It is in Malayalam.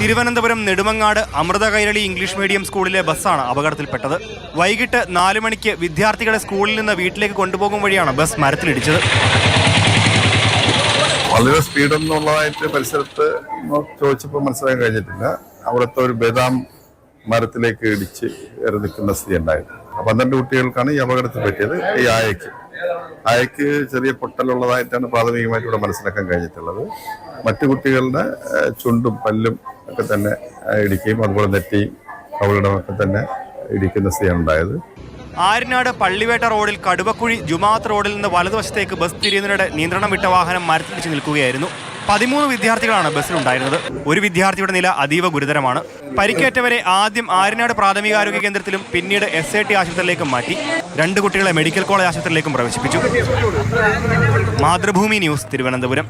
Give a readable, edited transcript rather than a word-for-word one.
തിരുവനന്തപുരം നെടുമങ്ങാട് അമൃത കൈരളി ഇംഗ്ലീഷ് മീഡിയം സ്കൂളിലെ ബസ്സാണ് അപകടത്തിൽപ്പെട്ടത്. വൈകിട്ട് 4 മണിക്ക് വിദ്യാർത്ഥികളെ സ്കൂളിൽ നിന്ന് വീട്ടിലേക്ക് കൊണ്ടുപോകും വഴിയാണ് ബസ് മരത്തിലിടിച്ചത്. വളരെ സ്പീഡൊന്നുള്ളതായിട്ട് പരിസരത്ത് ചോദിച്ചപ്പോൾ മനസ്സിലാക്കാൻ കഴിഞ്ഞിട്ടില്ല. അവിടുത്തെ ഒരു ബദാം മരത്തിലേക്ക് ഇടിച്ച് നിൽക്കുന്ന സ്ഥിതി ഉണ്ടായിരുന്നു. 12 കുട്ടികൾക്കാണ് ഈ അപകടത്തിൽ പറ്റിയത്. ഈ ആയക്ക് ചെറിയ പൊട്ടലുള്ളതായിട്ടാണ് പ്രാഥമികമായിട്ട് ഇവിടെ മനസ്സിലാക്കാൻ കഴിഞ്ഞിട്ടുള്ളത്. മറ്റു കുട്ടികളുടെ ചുണ്ടും പല്ലും ഒക്കെ തന്നെ ഇടിക്കുകയും അതുപോലെ നെറ്റിയും കവിളിടമൊക്കെ തന്നെ ഇടിക്കുന്ന സ്ഥിതിയാണ് ഉണ്ടായത്. ആര്യനാട് പള്ളിവേട്ട റോഡിൽ കടുവക്കുഴി ജുമാഅത്ത് റോഡിൽ നിന്ന് വലതുവശത്തേക്ക് ബസ് തിരിയുന്നതിനിടെ നിയന്ത്രണം വിട്ട വാഹനം മരത്തിലിടിച്ച് നിൽക്കുകയായിരുന്നു. 13 വിദ്യാർത്ഥികളാണ് ബസ്സിലുണ്ടായിരുന്നത്. ഒരു വിദ്യാർത്ഥിയുടെ നില അതീവ ഗുരുതരമാണ്. പരിക്കേറ്റവരെ ആദ്യം ആര്യനാട് പ്രാഥമികാരോഗ്യ കേന്ദ്രത്തിലും പിന്നീട് SAT ആശുപത്രിയിലേക്കും മാറ്റി. 2 കുട്ടികളെ മെഡിക്കൽ കോളേജ് ആശുപത്രിയിലേക്കും പ്രവേശിപ്പിച്ചു. മാതൃഭൂമി ന്യൂസ്, തിരുവനന്തപുരം.